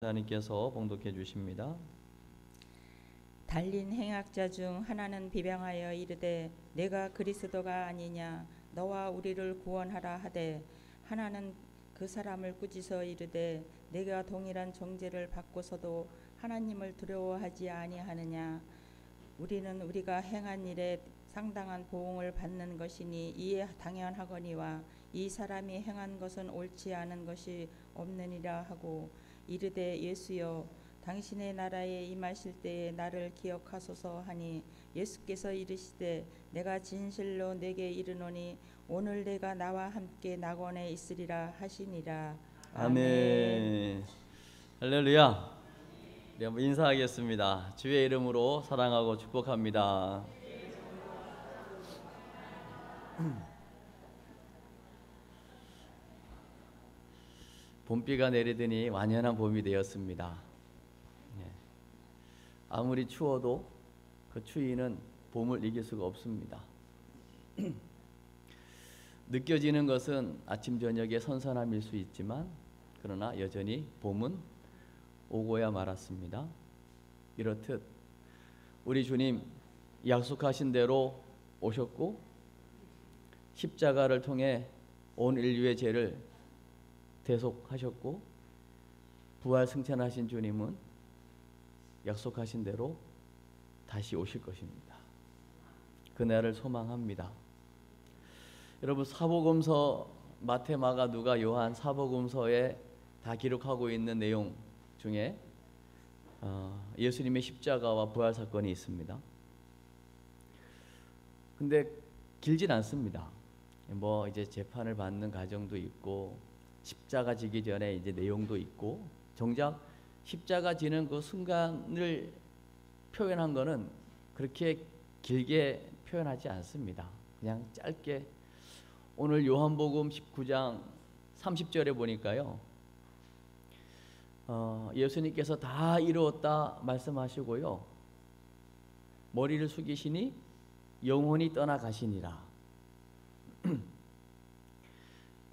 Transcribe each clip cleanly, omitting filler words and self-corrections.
하나님께서 봉독해 주십니다. 달린 행악자 중 하나는 비방하여 이르되 내가 그리스도가 아니냐 너와 우리를 구원하라 하되 하나는 그 사람을 꾸짖어 이르되 내가 동일한 정죄를 받고서도 하나님을 두려워하지 아니하느냐 우리는 우리가 행한 일에 상당한 보응을 받는 것이니 이에 당연하거니와 이 사람이 행한 것은 옳지 않은 것이 없느니라 하고 이르되 예수여 당신의 나라에 임하실 때에 나를 기억하소서 하니 예수께서 이르시되 내가 진실로 내게 이르노니 오늘 내가 나와 함께 낙원에 있으리라 하시니라. 아멘. 아멘. 할렐루야. 네, 한번 인사하겠습니다. 주의 이름으로 사랑하고 축복합니다. 봄비가 내리더니 완연한 봄이 되었습니다. 아무리 추워도 그 추위는 봄을 이길 수가 없습니다. 느껴지는 것은 아침 저녁의 선선함일 수 있지만 그러나 여전히 봄은 오고야 말았습니다. 이렇듯 우리 주님 약속하신 대로 오셨고 십자가를 통해 온 인류의 죄를 대속하셨고 부활 승천하신 주님은 약속하신 대로 다시 오실 것입니다. 그날을 소망합니다. 여러분 사복음서 마태, 마가, 누가, 요한 사복음서에 다 기록하고 있는 내용 중에 예수님의 십자가와 부활 사건이 있습니다. 근데 길진 않습니다. 뭐 이제 재판을 받는 과정도 있고 십자가 지기 전에 이제 내용도 있고 정작 십자가 지는 그 순간을 표현한 거는 그렇게 길게 표현하지 않습니다. 그냥 짧게 오늘 요한복음 19장 30절에 보니까요. 예수님께서 다 이루었다 말씀하시고요. 머리를 숙이시니 영혼이 떠나가시니라.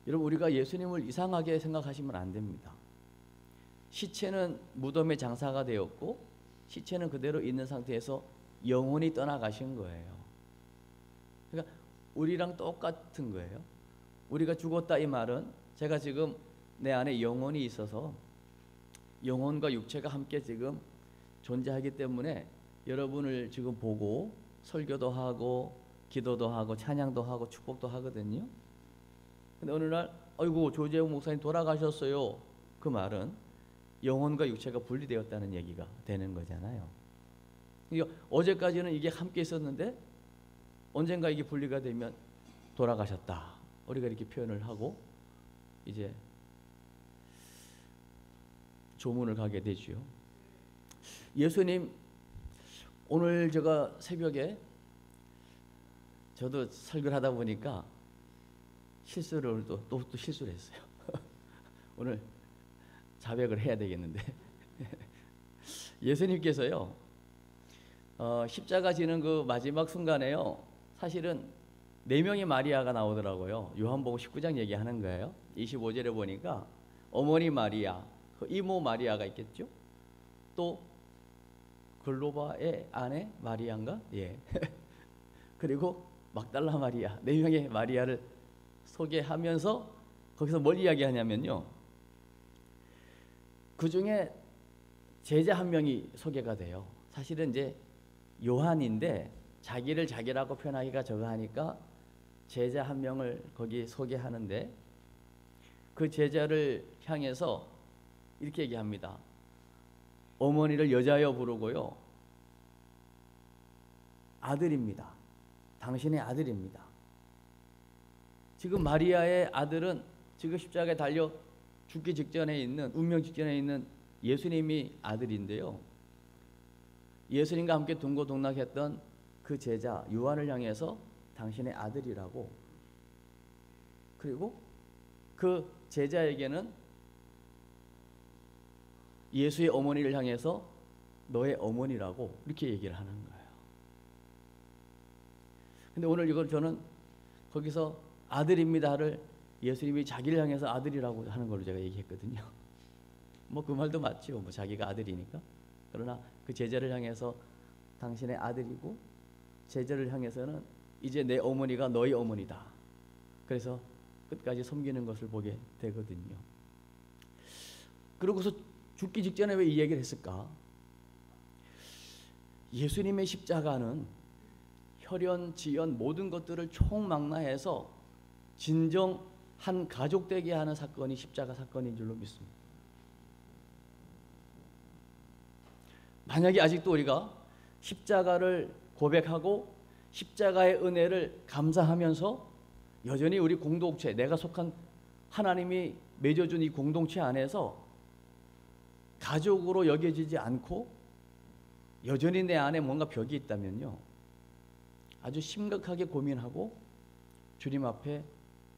여러분 우리가 예수님을 이상하게 생각하시면 안 됩니다. 시체는 무덤에 장사가 되었고 시체는 그대로 있는 상태에서 영혼이 떠나가신 거예요. 그러니까 우리랑 똑같은 거예요. 우리가 죽었다 이 말은 제가 지금 내 안에 영혼이 있어서 영혼과 육체가 함께 지금 존재하기 때문에 여러분을 지금 보고 설교도 하고 기도도 하고 찬양도 하고 축복도 하거든요. 근데 어느 날 아이고 조재웅 목사님 돌아가셨어요. 그 말은 영혼과 육체가 분리되었다는 얘기가 되는 거잖아요. 그러니까 어제까지는 이게 함께 있었는데 언젠가 이게 분리가 되면 돌아가셨다. 우리가 이렇게 표현을 하고 이제 조문을 가게 되죠. 예수님 오늘 제가 새벽에 저도 설교를 하다 보니까 실수를 또 실수를 했어요. 오늘 자백을 해야 되겠는데 예수님께서요 십자가 지는 그 마지막 순간에요 사실은 4명의 마리아가 나오더라고요. 요한복음 19장 얘기하는 거예요. 25절에 보니까 어머니 마리아, 그 이모 마리아가 있겠죠. 또 글로바의 아내 마리아인가? 예. 그리고 막달라 마리아, 4명의 마리아를 소개하면서 거기서 뭘 이야기하냐면요. 그 중에 제자 한 명이 소개가 돼요. 사실은 이제 요한인데 자기를 자기라고 표현하기가 저거 하니까 제자 한 명을 거기 소개하는데 그 제자를 향해서 이렇게 얘기합니다. 어머니를 여자여 부르고요. 아들입니다. 당신의 아들입니다. 지금 마리아의 아들은 지금 십자가에 달려 죽기 직전에 있는 운명 직전에 있는 예수님이 아들인데요. 예수님과 함께 동고동락했던 그 제자 요한을 향해서 당신의 아들이라고 그리고 그 제자에게는 예수의 어머니를 향해서 너의 어머니라고 이렇게 얘기를 하는 거예요. 근데 오늘 이걸 저는 거기서 아들입니다를 예수님이 자기를 향해서 아들이라고 하는 걸로 제가 얘기했거든요. 뭐 그 말도 맞지요. 뭐 자기가 아들이니까. 그러나 그 제자를 향해서 당신의 아들이고 제자를 향해서는 이제 내 어머니가 너희 어머니다. 그래서 끝까지 섬기는 것을 보게 되거든요. 그러고서 죽기 직전에 왜 이 얘기를 했을까? 예수님의 십자가는 혈연, 지연 모든 것들을 총망라해서 진정 한 가족 되게 하는 사건이 십자가 사건인 줄로 믿습니다. 만약에 아직도 우리가 십자가를 고백하고 십자가의 은혜를 감사하면서 여전히 우리 공동체, 내가 속한 하나님이 맺어준 이 공동체 안에서 가족으로 여겨지지 않고 여전히 내 안에 뭔가 벽이 있다면요, 아주 심각하게 고민하고 주님 앞에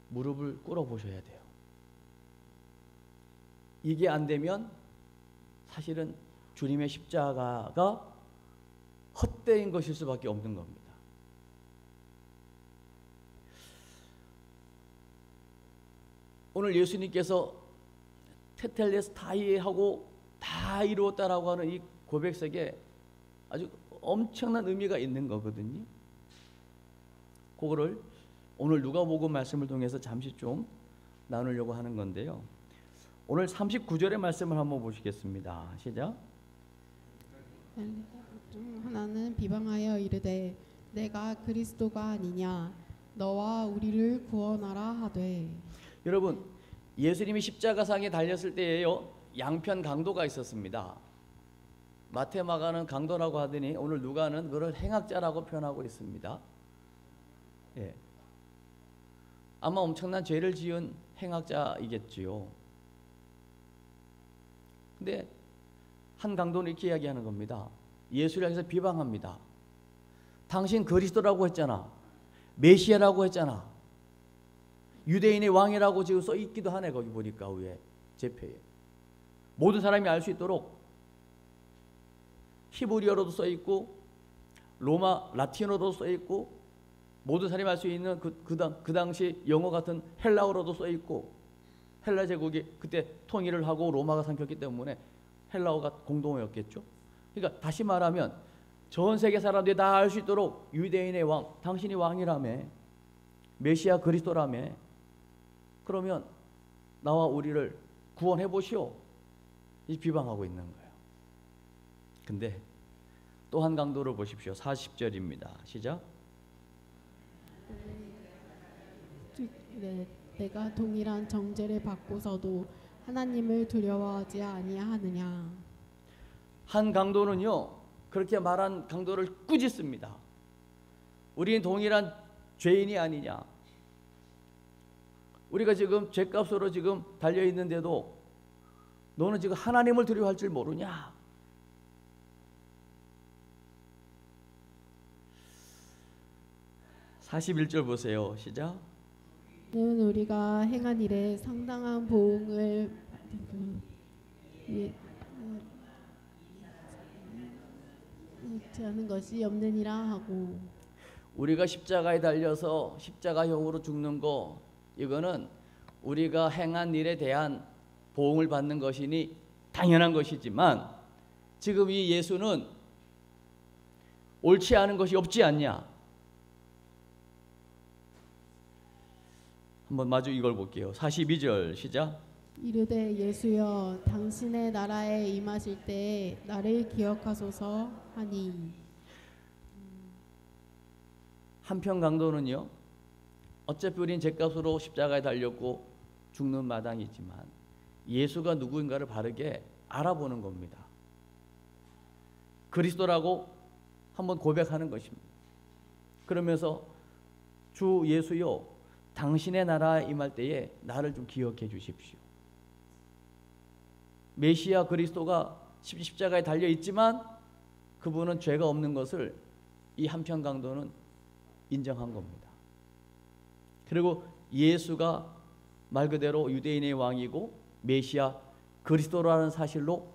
무릎을 꿇어 보셔야 돼요. 이게 안 되면 사실은 주님의 십자가가 헛되인 것일 수밖에 없는 겁니다. 오늘 예수님께서 테텔레스타이하고 다 이루었다라고 하는 이 고백석에 아주 엄청난 의미가 있는 거거든요. 그거를 오늘 누가복음 말씀을 통해서 잠시 좀 나누려고 하는 건데요. 오늘 39절의 말씀을 한번 보시겠습니다. 시작. 하나는 비방하여 이르되 내가 그리스도가 아니냐 너와 우리를 구원하라 하되. 여러분, 예수님이 십자가상에 달렸을 때에요, 양편 강도가 있었습니다. 마태, 마가는 강도라고 하더니 오늘 누가는 그걸 행악자라고 표현하고 있습니다. 예. 아마 엄청난 죄를 지은 행악자이겠지요. 근데 한 강도는 이렇게 이야기하는 겁니다. 예수를 향해서 비방합니다. 당신 그리스도라고 했잖아. 메시아라고 했잖아. 유대인의 왕이라고 지금 써 있기도 하네. 거기 보니까 위에 제표에 모든 사람이 알 수 있도록 히브리어로도 써 있고 로마 라틴어로도 써 있고 모든 사람이 알 수 있는 그 당시 영어 같은 헬라어로도 써 있고, 헬라 제국이 그때 통일을 하고 로마가 삼켰기 때문에 헬라어가 공동어였겠죠. 그러니까 다시 말하면 전 세계 사람들이 다 알 수 있도록 유대인의 왕, 당신이 왕이라며, 메시아 그리스도라며, 그러면 나와 우리를 구원해 보시오, 이 비방하고 있는 거예요. 근데 또 한 강도를 보십시오. 40절입니다. 시작. 네, 내가 동일한 정죄를 받고서도 하나님을 두려워하지 아니하느냐. 한 강도는요, 그렇게 말한 강도를 꾸짖습니다. 우리는 동일한 죄인이 아니냐. 우리가 지금 죄값으로 지금 달려 있는데도 너는 지금 하나님을 두려워할 줄 모르냐. (41절) 보세요. 시작. 는 우리가 행한 일에 상당한 보응을 하는 것이 없느니라 하고. 우리가 십자가에 달려서 십자가형으로 죽는 거, 이거는 우리가 행한 일에 대한 보응을 받는 것이니 당연한 것이지만, 지금 이 예수는 옳지 않은 것이 없지 않냐. 한번 마주 이걸 볼게요. 42절 시작. 이르되 예수여 당신의 나라에 임하실 때에 나를 기억하소서 하니. 한편 강도는요, 어차피 우린 죄값으로 십자가에 달렸고 죽는 마당이지만 예수가 누구인가를 바르게 알아보는 겁니다. 그리스도라고 한번 고백하는 것입니다. 그러면서 주 예수여 당신의 나라에 임할 때에 나를 좀 기억해 주십시오. 메시아 그리스도가 십자가에 달려 있지만 그분은 죄가 없는 것을 이 한편 강도는 인정한 겁니다. 그리고 예수가 말 그대로 유대인의 왕이고 메시아 그리스도라는 사실로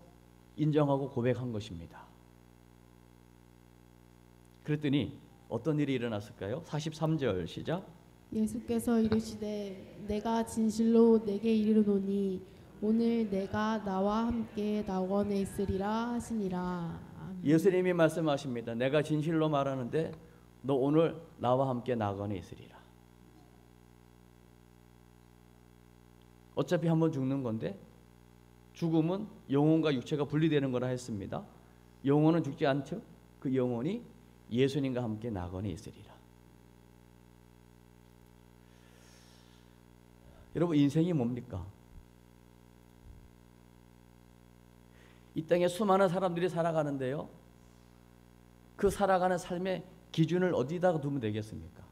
인정하고 고백한 것입니다. 그랬더니 어떤 일이 일어났을까요? 43절 시작. 예수께서 이르시되 내가 진실로 내게 이르노니 오늘 내가 나와 함께 낙원에 있으리라 하시니라. 아멘. 예수님이 말씀하십니다. 내가 진실로 말하는데 너 오늘 나와 함께 낙원에 있으리라. 어차피 한번 죽는 건데 죽음은 영혼과 육체가 분리되는 거라 했습니다. 영혼은 죽지 않죠. 그 영혼이 예수님과 함께 낙원에 있으리라. 여러분, 인생이 뭡니까? 이 땅에 수많은 사람들이 살아가는데요, 그 살아가는 삶의 기준을 어디다가 두면 되겠습니까?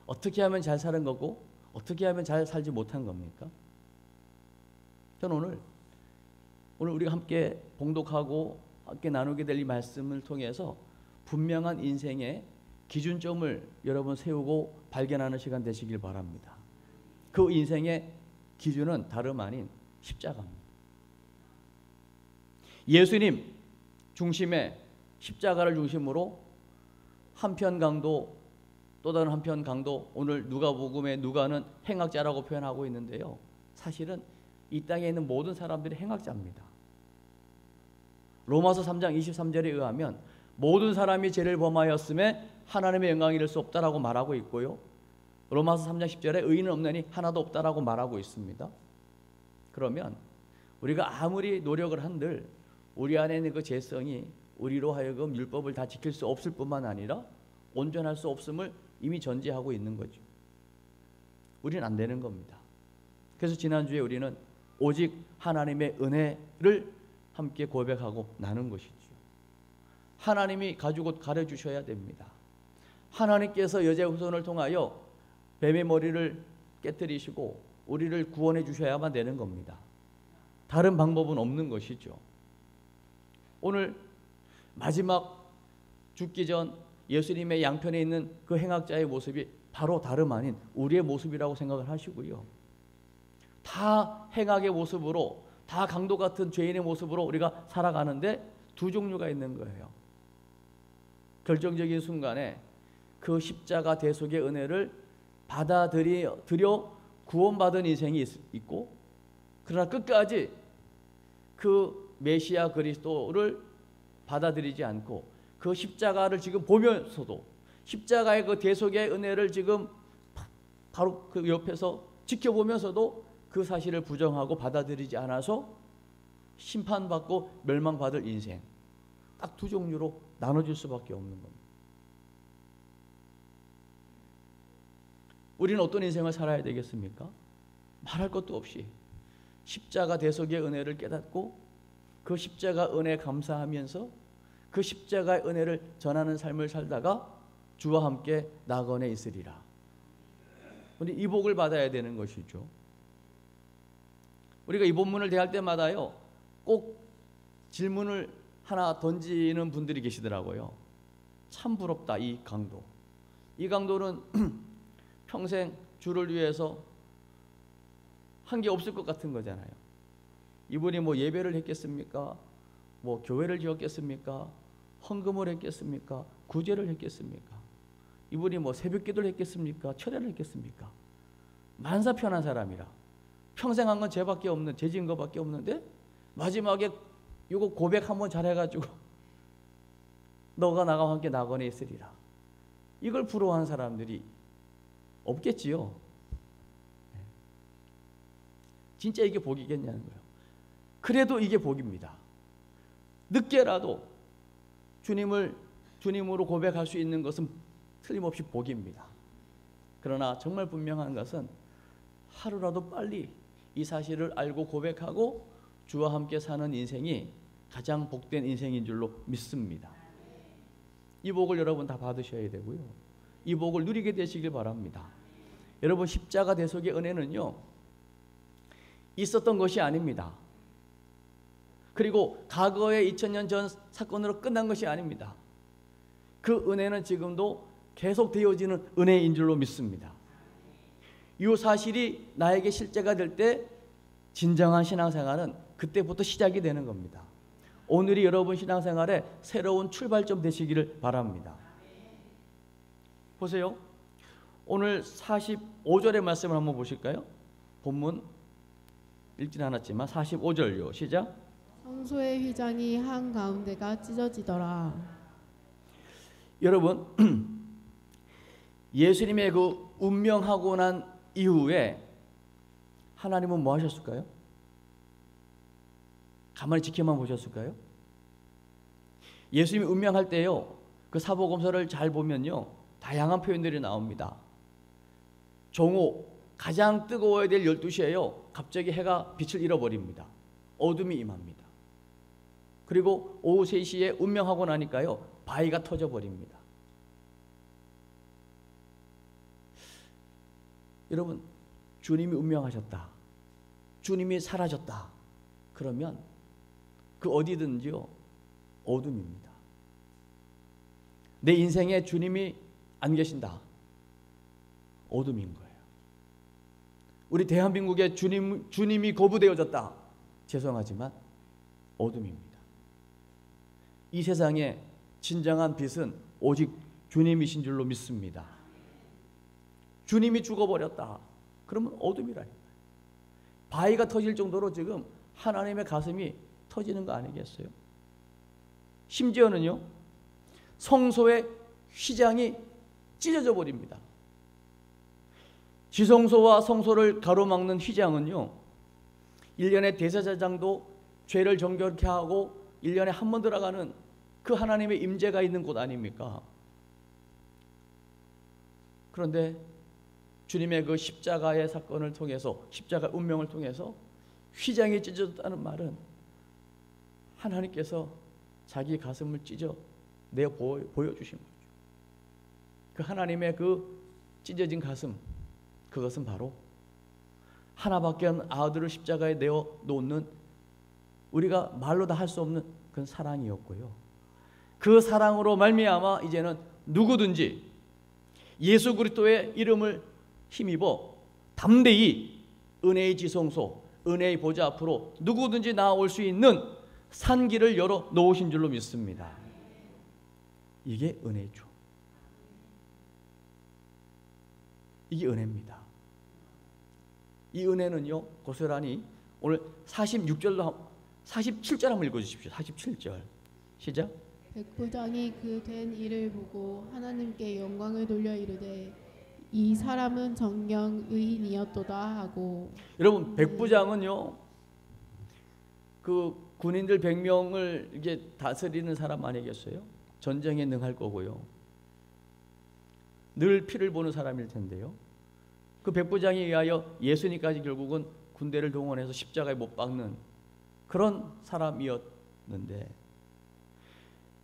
어떻게 하면 잘 사는 거고 어떻게 하면 잘 살지 못한 겁니까? 저는 오늘 우리가 함께 봉독하고 함께 나누게 될 이 말씀을 통해서 분명한 인생의 기준점을 여러분 세우고 발견하는 시간 되시길 바랍니다. 그 인생의 기준은 다름 아닌 십자가입니다. 예수님 중심의 십자가를 중심으로 한편 강도, 또 다른 한편 강도, 오늘 누가복음의 누가는 행악자라고 표현하고 있는데요, 사실은 이 땅에 있는 모든 사람들이 행악자입니다. 로마서 3장 23절에 의하면 모든 사람이 죄를 범하였음에 하나님의 영광을 이룰 수 없다라고 말하고 있고요, 로마서 3장 10절에 의인은 없느니 하나도 없다라고 말하고 있습니다. 그러면 우리가 아무리 노력을 한들 우리 안에 있는 그 죄성이 우리로 하여금 율법을 다 지킬 수 없을 뿐만 아니라 온전할 수 없음을 이미 전제하고 있는 거죠. 우리는 안 되는 겁니다. 그래서 지난주에 우리는 오직 하나님의 은혜를 함께 고백하고 나눈 것이죠. 하나님이 가지고 가르쳐주셔야 됩니다. 하나님께서 여자의 후손을 통하여 뱀의 머리를 깨뜨리시고 우리를 구원해 주셔야만 되는 겁니다. 다른 방법은 없는 것이죠. 오늘 마지막 죽기 전 예수님의 양편에 있는 그 행악자의 모습이 바로 다름 아닌 우리의 모습이라고 생각을 하시고요, 다 행악의 모습으로, 다 강도 같은 죄인의 모습으로 우리가 살아가는데 두 종류가 있는 거예요. 결정적인 순간에 그 십자가 대속의 은혜를 받아들여 구원받은 인생이 있고, 그러나 끝까지 그 메시아 그리스도를 받아들이지 않고 그 십자가를 지금 보면서도 십자가의 그 대속의 은혜를 지금 바로 그 옆에서 지켜보면서도 그 사실을 부정하고 받아들이지 않아서 심판받고 멸망받을 인생, 딱 두 종류로 나눠질 수밖에 없는 겁니다. 우리는 어떤 인생을 살아야 되겠습니까? 말할 것도 없이 십자가 대속의 은혜를 깨닫고 그 십자가 은혜에 감사하면서 그 십자가의 은혜를 전하는 삶을 살다가 주와 함께 낙원에 있으리라. 우리 이 복을 받아야 되는 것이죠. 우리가 이 본문을 대할 때마다요, 꼭 질문을 하나 던지는 분들이 계시더라고요. 참 부럽다, 이 강도. 이 강도는 평생 주를 위해서 한 게 없을 것 같은 거잖아요. 이분이 뭐 예배를 했겠습니까? 뭐 교회를 지었겠습니까? 헌금을 했겠습니까? 구제를 했겠습니까? 이분이 뭐 새벽기도를 했겠습니까? 철야를 했겠습니까? 만사 편한 사람이라 평생 한 건 죄밖에 없는, 죄 지은 것밖에 없는데 마지막에 이거 고백 한번 잘해가지고 너가 나와 함께 낙원에 있으리라, 이걸 부러워하는 사람들이 없겠지요. 진짜 이게 복이겠냐는 거예요. 그래도 이게 복입니다. 늦게라도 주님으로 고백할 수 있는 것은 틀림없이 복입니다. 그러나 정말 분명한 것은 하루라도 빨리 이 사실을 알고 고백하고 주와 함께 사는 인생이 가장 복된 인생인 줄로 믿습니다. 이 복을 여러분 다 받으셔야 되고요, 이 복을 누리게 되시길 바랍니다. 여러분, 십자가 대속의 은혜는요, 있었던 것이 아닙니다. 그리고 과거의 2000년 전 사건으로 끝난 것이 아닙니다. 그 은혜는 지금도 계속 되어지는 은혜인 줄로 믿습니다. 이 사실이 나에게 실제가 될 때 진정한 신앙생활은 그때부터 시작이 되는 겁니다. 오늘이 여러분 신앙생활의 새로운 출발점 되시기를 바랍니다. 보세요. 오늘 45절의 말씀을 한번 보실까요? 본문 읽진 않았지만 45절요. 시작. 성소의 휘장이 한 가운데가 찢어지더라. 여러분, 예수님의 그 운명하고 난 이후에 하나님은 뭐 하셨을까요? 가만히 지켜만 보셨을까요? 예수님이 운명할 때요, 그 사복음서를 잘 보면요, 다양한 표현들이 나옵니다. 정오, 가장 뜨거워야 될 12시에요, 갑자기 해가 빛을 잃어버립니다. 어둠이 임합니다. 그리고 오후 3시에 운명하고 나니까요, 바위가 터져버립니다. 여러분, 주님이 운명하셨다, 주님이 사라졌다, 그러면 그 어디든지요, 어둠입니다. 내 인생에 주님이 안 계신다, 어둠인 거예요. 우리 대한민국에 주님이 거부되어졌다, 죄송하지만 어둠입니다. 이 세상에 진정한 빛은 오직 주님이신 줄로 믿습니다. 주님이 죽어버렸다, 그러면 어둠이라. 바위가 터질 정도로 지금 하나님의 가슴이 터지는 거 아니겠어요? 심지어는요, 성소의 휘장이 찢어져 버립니다. 지성소와 성소를 가로막는 휘장은요, 1년에 대제사장도 죄를 정결케 하고 1년에 한 번 들어가는 그 하나님의 임재가 있는 곳 아닙니까? 그런데 주님의 그 십자가의 사건을 통해서, 십자가 운명을 통해서 휘장이 찢어졌다는 말은 하나님께서 자기 가슴을 찢어 내 보여주신 거죠. 그 하나님의 그 찢어진 가슴, 그것은 바로 하나밖에 없는 아들을 십자가에 내어 놓는, 우리가 말로 다 할 수 없는 그런 사랑이었고요. 그 사랑으로 말미암아 이제는 누구든지 예수 그리스도의 이름을 힘입어 담대히 은혜의 지성소, 은혜의 보좌 앞으로 누구든지 나아올 수 있는 산길을 열어 놓으신 줄로 믿습니다. 이게 은혜죠. 이게 은혜입니다. 이 은혜는요, 고스란히 오늘 47절 한번 읽어주십시오. 47절 시작. 백부장이 그 된 일을 보고 하나님께 영광을 돌려 이르되 이 사람은 정녕 의인이었도다 하고. 여러분, 백부장은요, 그 군인들 100명을 이게 다스리는 사람 아니겠어요? 전쟁에 능할 거고요, 늘 피를 보는 사람일 텐데요, 그 백부장에 의하여 예수님까지 결국은 군대를 동원해서 십자가에 못 박는 그런 사람이었는데,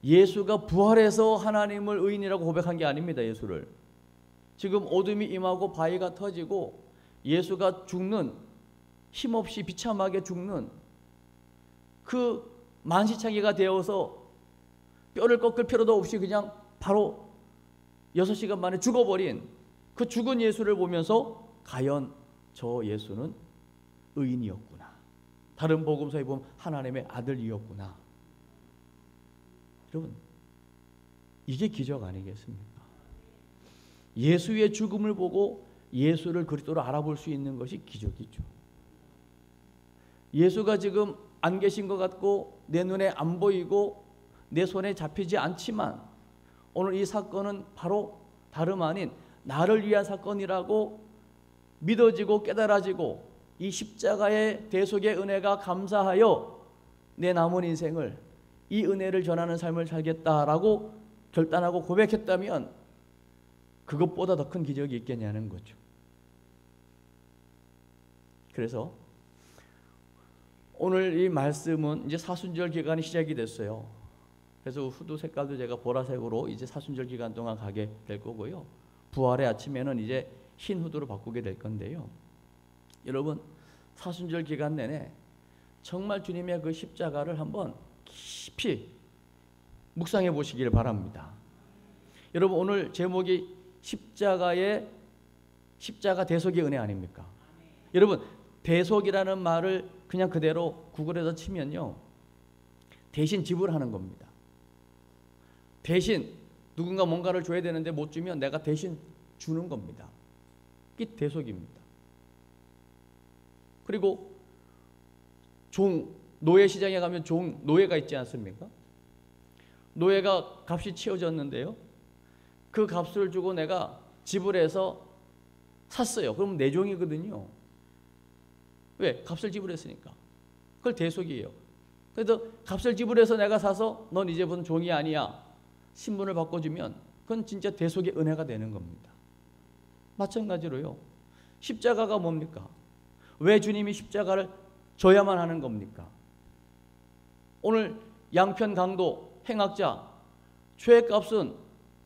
예수가 부활해서 하나님을 의인이라고 고백한 게 아닙니다. 예수를 지금 어둠이 임하고 바위가 터지고 예수가 죽는, 힘없이 비참하게 죽는 그 만시창이가 되어서 뼈를 꺾을 필요도 없이 그냥 바로 6시간 만에 죽어버린 그 죽은 예수를 보면서 과연 저 예수는 의인이었구나, 다른 복음서에 보면 하나님의 아들이었구나. 여러분, 이게 기적 아니겠습니까? 예수의 죽음을 보고 예수를 그리스도로 알아볼 수 있는 것이 기적이죠. 예수가 지금 안 계신 것 같고 내 눈에 안 보이고 내 손에 잡히지 않지만 오늘 이 사건은 바로 다름 아닌 나를 위한 사건이라고 믿어지고 깨달아지고, 이 십자가의 대속의 은혜가 감사하여 내 남은 인생을 이 은혜를 전하는 삶을 살겠다라고 결단하고 고백했다면 그것보다 더 큰 기적이 있겠냐는 거죠. 그래서 오늘 이 말씀은 이제 사순절 기간이 시작이 됐어요. 그래서 후드 색깔도 제가 보라색으로 이제 사순절 기간 동안 가게 될 거고요, 부활의 아침에는 이제 흰 후드로 바꾸게 될 건데요, 여러분, 사순절 기간 내내 정말 주님의 그 십자가를 한번 깊이 묵상해 보시기를 바랍니다. 여러분, 오늘 제목이 십자가 대속의 은혜 아닙니까? 여러분, 대속이라는 말을 그냥 그대로 구글에서 치면요, 대신 지불하는 겁니다. 대신 누군가 뭔가를 줘야 되는데 못 주면 내가 대신 주는 겁니다. 이게 대속입니다. 그리고 노예 시장에 가면 노예가 있지 않습니까? 노예가 값이 치워졌는데요, 그 값을 주고 내가 지불해서 샀어요. 그럼 내 종이거든요. 왜? 값을 지불했으니까. 그걸 대속이에요. 그래서 값을 지불해서 내가 사서 넌 이제부터는 종이 아니야, 신분을 바꿔주면 그건 진짜 대속의 은혜가 되는 겁니다. 마찬가지로요, 십자가가 뭡니까? 왜 주님이 십자가를 져야만 하는 겁니까? 오늘 양편 강도 행악자, 죄의 값은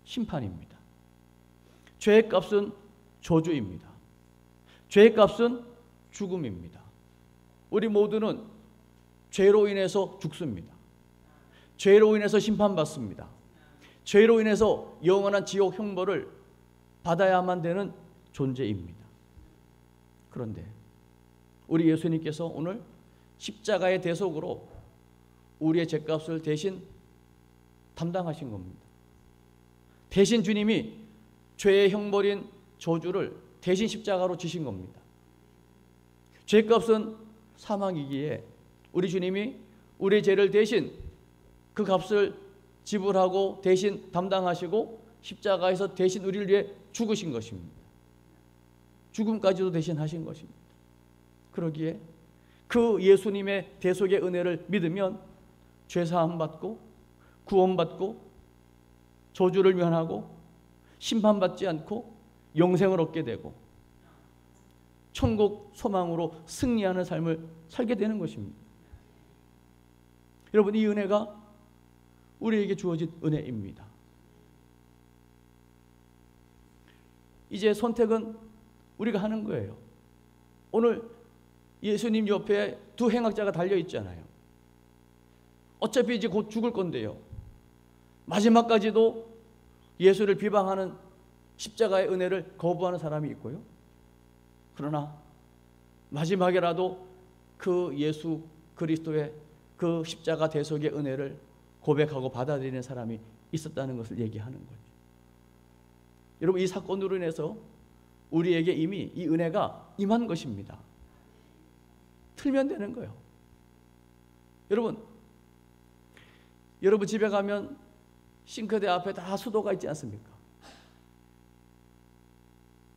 심판입니다. 죄의 값은 저주입니다. 죄의 값은 죽음입니다. 우리 모두는 죄로 인해서 죽습니다. 죄로 인해서 심판받습니다. 죄로 인해서 영원한 지옥 형벌을 받아야만 되는 존재입니다. 그런데 우리 예수님께서 오늘 십자가의 대속으로 우리의 죄값을 대신 담당하신 겁니다. 대신 주님이 죄의 형벌인 저주를 대신 십자가로 지신 겁니다. 죄값은 사망이기에 우리 주님이 우리의 죄를 대신 그 값을 지불하고 대신 담당하시고 십자가에서 대신 우리를 위해 죽으신 것입니다. 죽음까지도 대신 하신 것입니다. 그러기에 그 예수님의 대속의 은혜를 믿으면 죄사함 받고 구원받고 저주를 면하고 심판받지 않고 영생을 얻게 되고 천국 소망으로 승리하는 삶을 살게 되는 것입니다. 여러분, 이 은혜가 우리에게 주어진 은혜입니다. 이제 선택은 우리가 하는 거예요. 오늘 예수님 옆에 두 행악자가 달려 있잖아요. 어차피 이제 곧 죽을 건데요, 마지막까지도 예수를 비방하는 십자가의 은혜를 거부하는 사람이 있고요, 그러나 마지막에라도 그 예수 그리스도의 그 십자가 대속의 은혜를 고백하고 받아들이는 사람이 있었다는 것을 얘기하는 거죠. 여러분, 이 사건으로 인해서 우리에게 이미 이 은혜가 임한 것입니다. 틀면 되는 거예요. 여러분 집에 가면 싱크대 앞에 다 수도가 있지 않습니까?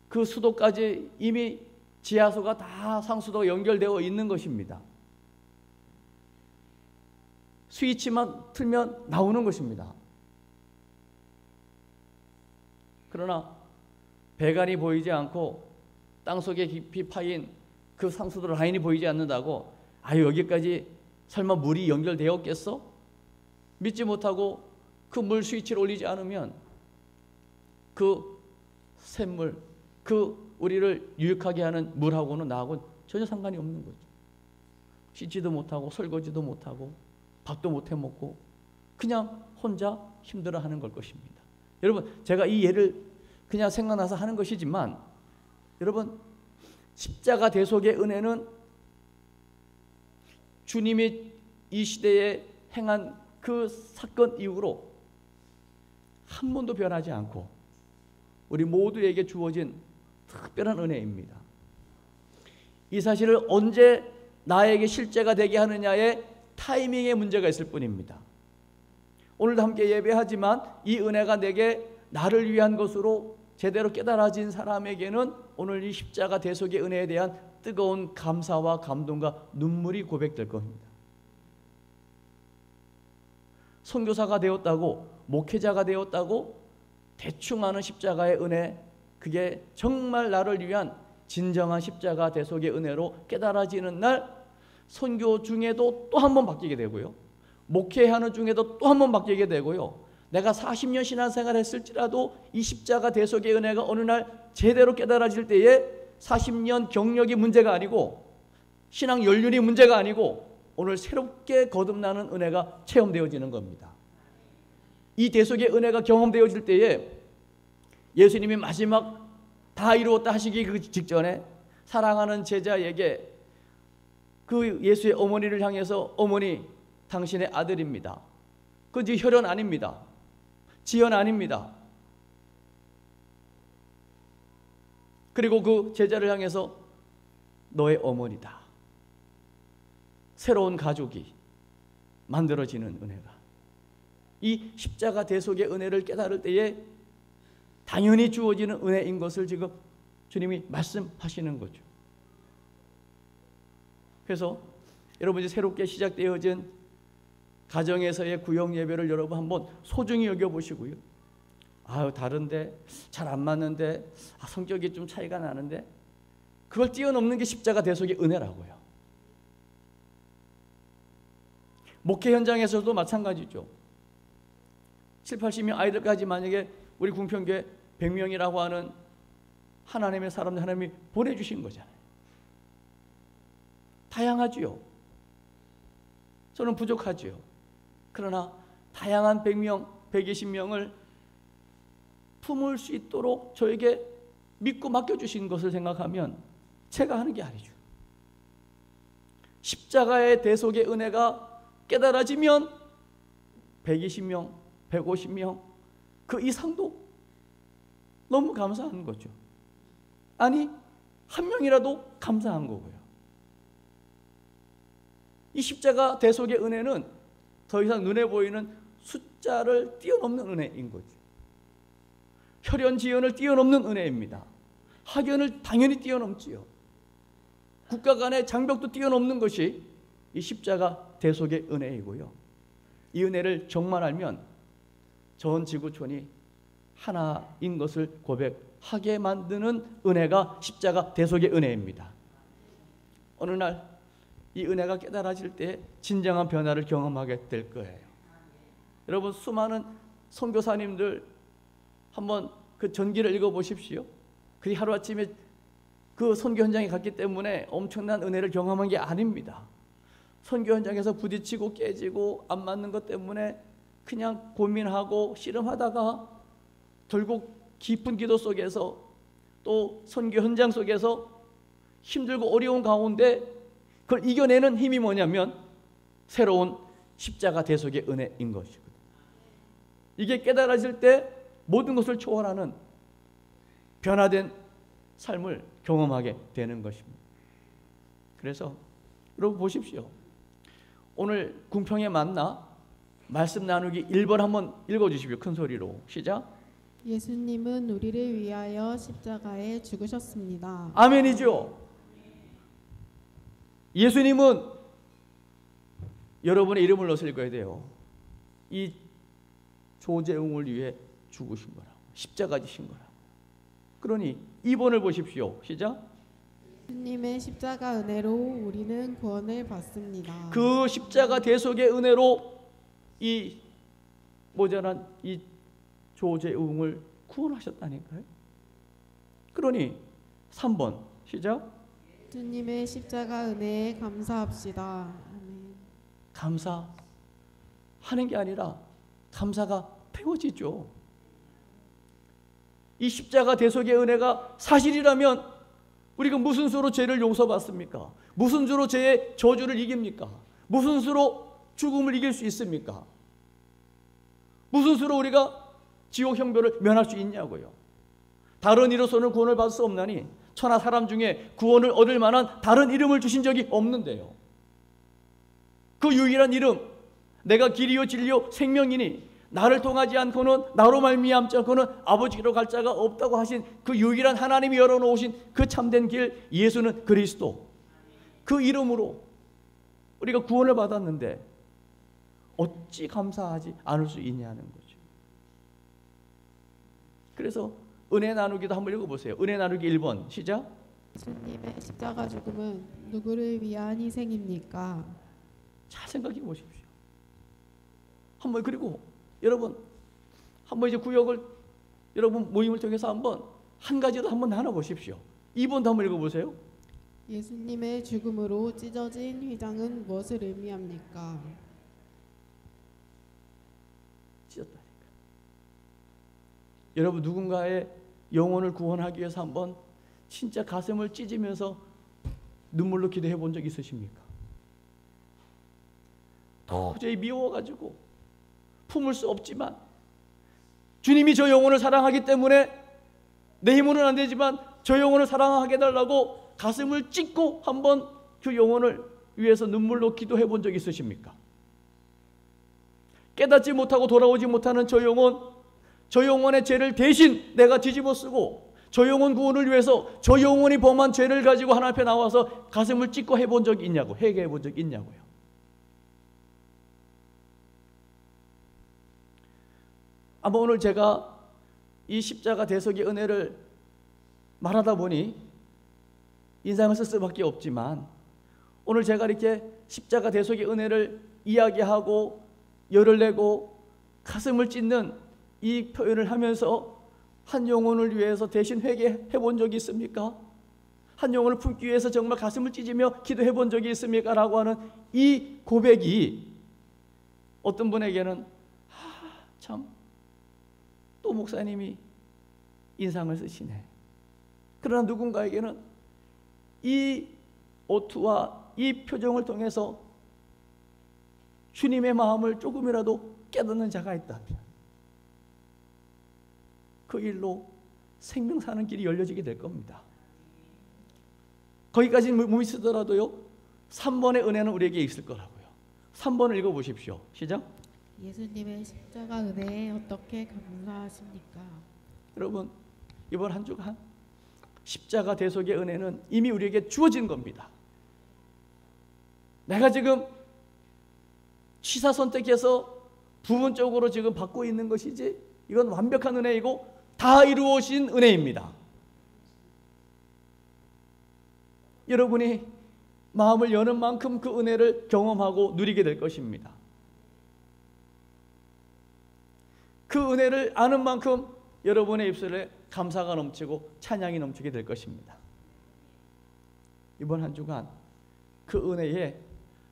그 수도까지 이미 지하수가 다 상수도가 연결되어 있는 것입니다. 스위치만 틀면 나오는 것입니다. 그러나 배관이 보이지 않고 땅속에 깊이 파인 그 상수도 라인이 보이지 않는다고 여기까지 설마 물이 연결되었겠어? 믿지 못하고 그 물 스위치를 올리지 않으면 그 샘물, 그 우리를 유익하게 하는 물하고는 나하고는 전혀 상관이 없는 거죠. 씻지도 못하고 설거지도 못하고 밥도 못 해먹고 그냥 혼자 힘들어하는 걸 것입니다. 여러분, 제가 이 예를 그냥 생각나서 하는 것이지만, 여러분, 십자가 대속의 은혜는 주님이 이 시대에 행한 그 사건 이후로 한 번도 변하지 않고 우리 모두에게 주어진 특별한 은혜입니다. 이 사실을 언제 나에게 실제가 되게 하느냐의 타이밍에 문제가 있을 뿐입니다. 오늘도 함께 예배하지만 이 은혜가 내게 나를 위한 것으로 제대로 깨달아진 사람에게는 오늘 이 십자가 대속의 은혜에 대한 뜨거운 감사와 감동과 눈물이 고백될 겁니다. 선교사가 되었다고, 목회자가 되었다고 대충 하는 십자가의 은혜, 그게 정말 나를 위한 진정한 십자가 대속의 은혜로 깨달아지는 날, 선교 중에도 또 한 번 바뀌게 되고요, 목회하는 중에도 또 한 번 바뀌게 되고요, 내가 40년 신앙생활 했을지라도 이 십자가 대속의 은혜가 어느 날 제대로 깨달아질 때에 40년 경력이 문제가 아니고 신앙 연륜이 문제가 아니고 오늘 새롭게 거듭나는 은혜가 체험되어지는 겁니다. 이 대속의 은혜가 경험되어질 때에 예수님이 마지막 다 이루었다 하시기 그 직전에 사랑하는 제자에게 그 예수의 어머니를 향해서, 어머니, 당신의 아들입니다. 그 혈연 아닙니다. 지연 아닙니다. 그리고 그 제자를 향해서 너의 어머니다. 새로운 가족이 만들어지는 은혜가, 이 십자가 대속의 은혜를 깨달을 때에 당연히 주어지는 은혜인 것을 지금 주님이 말씀하시는 거죠. 그래서 여러분, 이제 새롭게 시작되어진 가정에서의 구역 예배를 여러분 한번 소중히 여겨보시고요. 다른데, 잘 안 맞는데, 성격이 좀 차이가 나는데, 그걸 뛰어넘는 게 십자가 대속의 은혜라고요. 목회 현장에서도 마찬가지죠. 7, 80명 아이들까지 만약에 우리 궁평교회 100명이라고 하는 하나님의 사람들 하나님이 보내주신 거잖아요. 다양하지요. 저는 부족하지요. 그러나 다양한 100명, 120명을 품을 수 있도록 저에게 믿고 맡겨주신 것을 생각하면 제가 하는 게 아니죠. 십자가의 대속의 은혜가 깨달아지면 120명, 150명 그 이상도 너무 감사한 거죠. 아니, 한 명이라도 감사한 거고요. 이 십자가 대속의 은혜는 더 이상 눈에 보이는 숫자를 뛰어넘는 은혜인 거죠. 혈연 지연을 뛰어넘는 은혜입니다. 학연을 당연히 뛰어넘지요. 국가 간의 장벽도 뛰어넘는 것이 이 십자가 대속의 은혜이고요. 이 은혜를 정말 알면 전 지구촌이 하나인 것을 고백하게 만드는 은혜가 십자가 대속의 은혜입니다. 어느 날 이 은혜가 깨달아질 때 진정한 변화를 경험하게 될 거예요. 여러분, 수많은 선교사님들 한번 그 전기를 읽어보십시오. 그게 하루아침에 그 선교 현장에 갔기 때문에 엄청난 은혜를 경험한 게 아닙니다. 선교 현장에서 부딪히고 깨지고 안 맞는 것 때문에 그냥 고민하고 씨름하다가 결국 깊은 기도 속에서 또 선교 현장 속에서 힘들고 어려운 가운데 그걸 이겨내는 힘이 뭐냐면 새로운 십자가 대속의 은혜인 것이거든요. 이게 깨달아질 때 모든 것을 초월하는 변화된 삶을 경험하게 되는 것입니다. 그래서 여러분 보십시오. 오늘 궁평에 만나 말씀 나누기 1번 한번 읽어주십시오. 큰 소리로 시작. 예수님은 우리를 위하여 십자가에 죽으셨습니다. 아멘이죠. 예수님은 여러분의 이름을 넣어서 읽어야 돼요. 이 조재웅을 위해 죽으신 거라고, 십자가 지신 거라고. 그러니 2번을 보십시오. 시작. 예수님의 십자가 은혜로 우리는 구원을 받습니다. 그 십자가 대속의 은혜로 이 모자란 이 조재웅을 구원하셨다니까요. 그러니 3번 시작. 주님의 십자가 은혜에 감사합시다. 아멘. 감사하는 게 아니라 감사가 배워지죠. 이 십자가 대속의 은혜가 사실이라면 우리가 무슨 수로 죄를 용서받습니까? 무슨 수로 죄의 저주를 이깁니까? 무슨 수로 죽음을 이길 수 있습니까? 무슨 수로 우리가 지옥 형벌을 면할 수 있냐고요. 다른 이로서는 구원을 받을 수 없나니 천하 사람 중에 구원을 얻을 만한 다른 이름을 주신 적이 없는데요. 그 유일한 이름, 내가 길이요 진리요 생명이니 나를 통하지 않고는 나로 말미암지 않고는 아버지로 갈 자가 없다고 하신 그 유일한 하나님이 열어놓으신 그 참된 길, 예수는 그리스도. 그 이름으로 우리가 구원을 받았는데 어찌 감사하지 않을 수 있냐는 거죠. 그래서 은혜 나누기도 한번 읽어보세요. 은혜 나누기 1번 시작. 주님의 십자가 죽음은 누구를 위한 희생입니까? 잘 생각해 보십시오. 한번, 그리고 여러분 한번 이제 구역을 여러분 모임을 통해서 한번 한 가지도 한번 나눠 보십시오. 2번도 한번 읽어보세요. 예수님의 죽음으로 찢어진 휘장은 무엇을 의미합니까? 찢었다니까. 여러분 누군가의 영혼을 구원하기 위해서 한번 진짜 가슴을 찢으면서 눈물로 기도해 본 적 있으십니까? 도저히 미워가지고 품을 수 없지만 주님이 저 영혼을 사랑하기 때문에 내 힘으로는 안 되지만 저 영혼을 사랑하게 해달라고 가슴을 찢고 한번 그 영혼을 위해서 눈물로 기도해 본 적 있으십니까? 깨닫지 못하고 돌아오지 못하는 저 영혼의 죄를 대신 내가 뒤집어 쓰고 저 영혼 구원을 위해서 저 영혼이 범한 죄를 가지고 하나님 앞에 나와서 가슴을 찢고 해본 적이 있냐고, 회개해 본 적이 있냐고요. 아마 오늘 제가 이 십자가 대속의 은혜를 말하다 보니 인상을 쓸 수밖에 없지만, 오늘 제가 이렇게 십자가 대속의 은혜를 이야기하고 열을 내고 가슴을 찢는 이 표현을 하면서 한 영혼을 위해서 대신 회개해 본 적이 있습니까? 한 영혼을 품기 위해서 정말 가슴을 찢으며 기도해 본 적이 있습니까? 라고 하는 이 고백이 어떤 분에게는 참, 또 목사님이 인상을 쓰시네. 그러나 누군가에게는 이 어투와 이 표정을 통해서 주님의 마음을 조금이라도 깨닫는 자가 있다면 그 일로 생명 사는 길이 열려지게 될 겁니다. 거기까지는 못 미치더라도요, 3번의 은혜는 우리에게 있을 거라고요. 3번을 읽어보십시오. 시작. 예수님의 십자가 은혜에 어떻게 감사하십니까? 여러분, 이번 한 주간 십자가 대속의 은혜는 이미 우리에게 주어진 겁니다. 내가 지금 취사 선택해서 부분적으로 지금 받고 있는 것이지, 이건 완벽한 은혜이고 다 이루어진 은혜입니다. 여러분이 마음을 여는 만큼 그 은혜를 경험하고 누리게 될 것입니다. 그 은혜를 아는 만큼 여러분의 입술에 감사가 넘치고 찬양이 넘치게 될 것입니다. 이번 한 주간 그 은혜에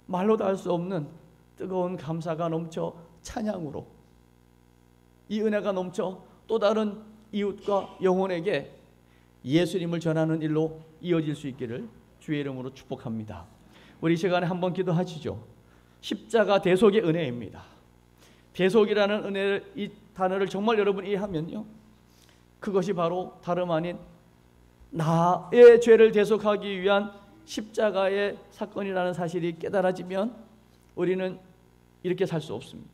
말로 다 할 수 없는 뜨거운 감사가 넘쳐 찬양으로, 이 은혜가 넘쳐 또 다른 이웃과 영혼에게 예수님을 전하는 일로 이어질 수 있기를 주의 이름으로 축복합니다. 우리 이 시간에 한번 기도하시죠. 십자가 대속의 은혜입니다. 대속이라는 은혜를, 이 단어를 정말 여러분 이해하면요, 그것이 바로 다름 아닌 나의 죄를 대속하기 위한 십자가의 사건이라는 사실이 깨달아지면 우리는 이렇게 살 수 없습니다.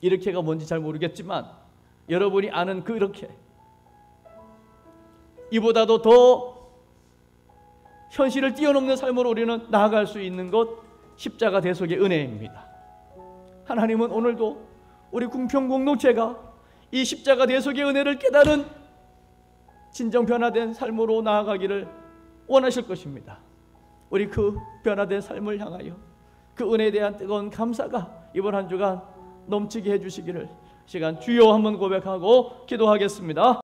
이렇게가 뭔지 잘 모르겠지만 여러분이 아는 그렇게, 이보다도 더 현실을 뛰어넘는 삶으로 우리는 나아갈 수 있는 것, 십자가 대속의 은혜입니다. 하나님은 오늘도 우리 궁평 공동체가 이 십자가 대속의 은혜를 깨달은 진정 변화된 삶으로 나아가기를 원하실 것입니다. 우리 그 변화된 삶을 향하여 그 은혜에 대한 뜨거운 감사가 이번 한 주간 넘치게 해주시기를 시간 주여 한번 고백하고 기도하겠습니다.